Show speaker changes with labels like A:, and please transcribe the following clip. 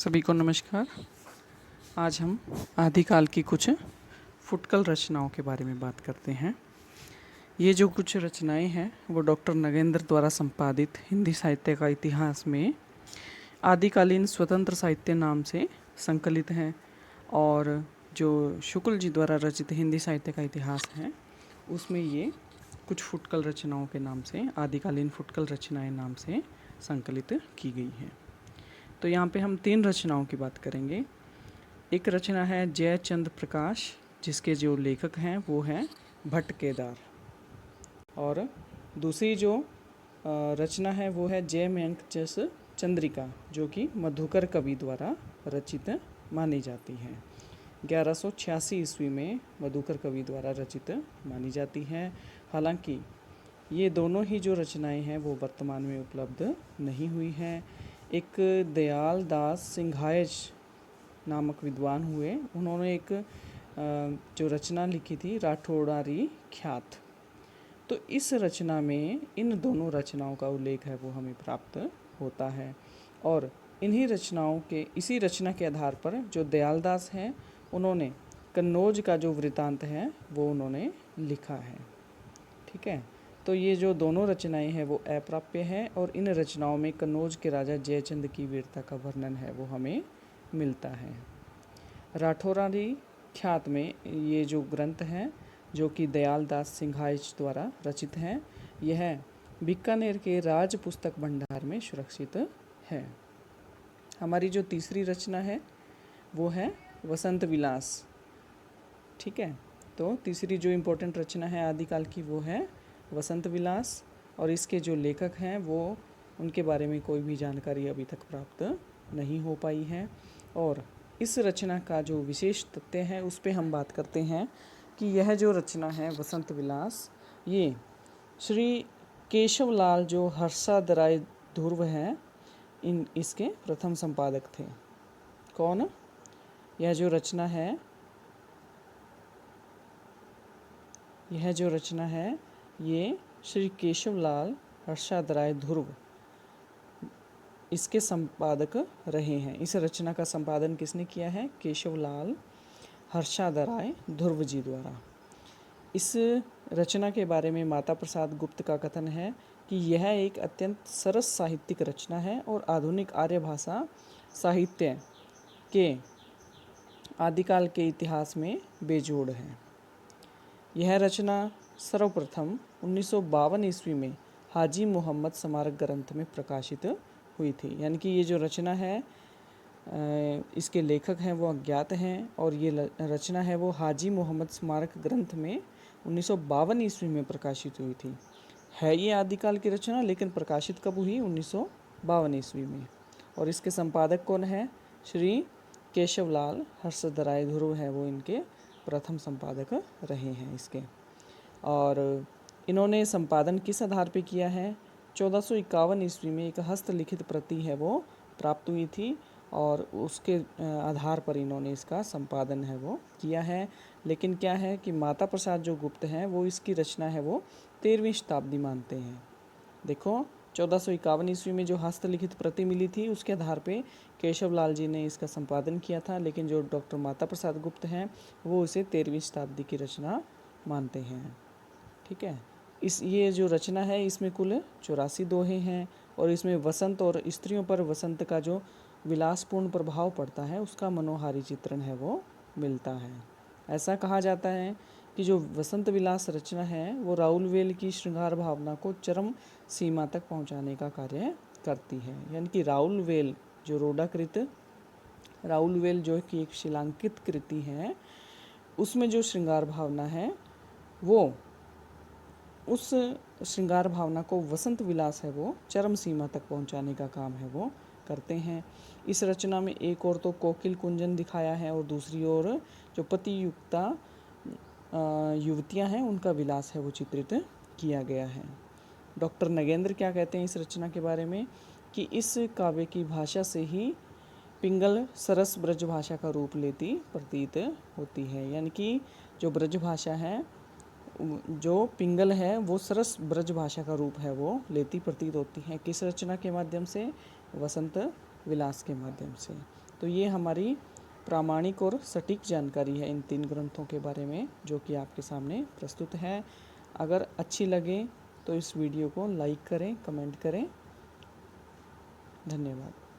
A: सभी को नमस्कार। आज हम आदिकाल की कुछ फुटकल रचनाओं के बारे में बात करते हैं। ये जो कुछ रचनाएं हैं वो डॉक्टर नगेंद्र द्वारा संपादित हिंदी साहित्य का इतिहास में आदिकालीन स्वतंत्र साहित्य नाम से संकलित हैं, और जो शुक्ल जी द्वारा रचित हिंदी साहित्य का इतिहास है उसमें ये कुछ फुटकल रचनाओं के नाम से आदिकालीन फुटकल रचनाएं नाम से संकलित की गई हैं। तो यहाँ पे हम 3 रचनाओं की बात करेंगे। एक रचना है जयचंद प्रकाश, जिसके जो लेखक हैं वो हैं भट्ट केदार, और दूसरी जो रचना है वो है जय मयंक जस चंद्रिका, जो कि मधुकर कवि द्वारा रचित मानी जाती है। 1186 ईस्वी में मधुकर कवि द्वारा रचित मानी जाती है। हालांकि ये दोनों ही जो रचनाएं हैं वो वर्तमान में उपलब्ध नहीं हुई हैं। एक दयाल दास सिंघायज नामक विद्वान हुए, उन्होंने एक जो रचना लिखी थी राठौड़ारी ख्यात। तो इस रचना में इन दोनों रचनाओं का उल्लेख है वो हमें प्राप्त होता है, और इन्हीं रचनाओं के इसी रचना के आधार पर जो दयालदास हैं उन्होंने कन्नौज का जो वृतांत है वो उन्होंने लिखा है। ठीक है, तो ये जो दोनों रचनाएं हैं वो अप्राप्य हैं, और इन रचनाओं में कन्नौज के राजा जयचंद की वीरता का वर्णन है वो हमें मिलता है। राठौरारी ख्यात में ये जो ग्रंथ है जो कि दयालदास सिंघायज द्वारा रचित हैं, यह बीकानेर के राज पुस्तक भंडार में सुरक्षित है। हमारी जो तीसरी रचना है वो है वसंत विलास। ठीक है, तो तीसरी जो इम्पोर्टेंट रचना है आदिकाल की वो है वसंत विलास, और इसके जो लेखक हैं वो उनके बारे में कोई भी जानकारी अभी तक प्राप्त नहीं हो पाई है। और इस रचना का जो विशेष तथ्य है उस पर हम बात करते हैं कि यह जो रचना है वसंत विलास, ये श्री केशवलाल जो हर्षादराय ध्रुव हैं इसके प्रथम संपादक थे। कौन? यह जो रचना है ये श्री केशवलाल हर्षादराय ध्रुव इसके संपादक रहे हैं। इस रचना का संपादन किसने किया है? केशवलाल हर्षादराय ध्रुव जी द्वारा। इस रचना के बारे में माता प्रसाद गुप्त का कथन है कि यह एक अत्यंत सरस साहित्यिक रचना है और आधुनिक आर्य भाषा साहित्य के आदिकाल के इतिहास में बेजोड़ है। यह रचना सर्वप्रथम 1952 ईस्वी में हाजी मोहम्मद स्मारक ग्रंथ में प्रकाशित हुई थी। यानी कि ये जो रचना है इसके लेखक हैं वो अज्ञात हैं, और ये रचना है वो हाजी मोहम्मद स्मारक ग्रंथ में 1952 ईस्वी में प्रकाशित हुई थी। है ये आदिकाल की रचना, लेकिन प्रकाशित कब हुई? 1952 ईस्वी में। और इसके संपादक कौन है? श्री केशवलाल हर्षादराय ध्रुव है वो इनके प्रथम संपादक रहे हैं इसके। और इन्होंने संपादन किस आधार पे किया है? 1451 ईस्वी में एक हस्तलिखित प्रति है वो प्राप्त हुई थी, और उसके आधार पर इन्होंने इसका संपादन है वो किया है। लेकिन क्या है कि माता प्रसाद जो गुप्त हैं वो इसकी रचना है वो 13वीं शताब्दी मानते हैं। देखो, 1451 ईस्वी में जो हस्तलिखित प्रति मिली थी उसके आधार पे केशवलाल जी ने इसका संपादन किया था, लेकिन जो डॉक्टर माता प्रसाद गुप्त हैं वो इसे 13वीं शताब्दी की रचना मानते हैं। ठीक है, ये जो रचना है इसमें कुल 84 दोहे हैं, और इसमें वसंत और स्त्रियों पर वसंत का जो विलासपूर्ण प्रभाव पड़ता है उसका मनोहारी चित्रण है वो मिलता है। ऐसा कहा जाता है कि जो वसंत विलास रचना है वो राउलवेल की श्रृंगार भावना को चरम सीमा तक पहुंचाने का कार्य करती है। यानी कि राउलवेल जो रोडाकृत राउलवेल जो कि एक शिलांकित कृति है, उसमें जो श्रृंगार भावना है वो उस श्रृंगार भावना को वसंत विलास है वो चरम सीमा तक पहुंचाने का काम है वो करते हैं। इस रचना में एक और तो कोकिल कुंजन दिखाया है, और दूसरी ओर जो पति युक्ता युवतियां हैं उनका विलास है वो चित्रित किया गया है। डॉक्टर नगेंद्र क्या कहते हैं इस रचना के बारे में कि इस काव्य की भाषा से ही पिंगल सरस ब्रज भाषा का रूप लेती प्रतीत होती है। यानी कि जो ब्रज भाषा है, जो पिंगल है वो सरस ब्रज भाषा का रूप है वो लेती प्रतीत होती है। किस रचना के माध्यम से? वसंत विलास के माध्यम से। तो ये हमारी प्रामाणिक और सटीक जानकारी है इन 3 ग्रंथों के बारे में जो कि आपके सामने प्रस्तुत है। अगर अच्छी लगे तो इस वीडियो को लाइक करें, कमेंट करें। धन्यवाद।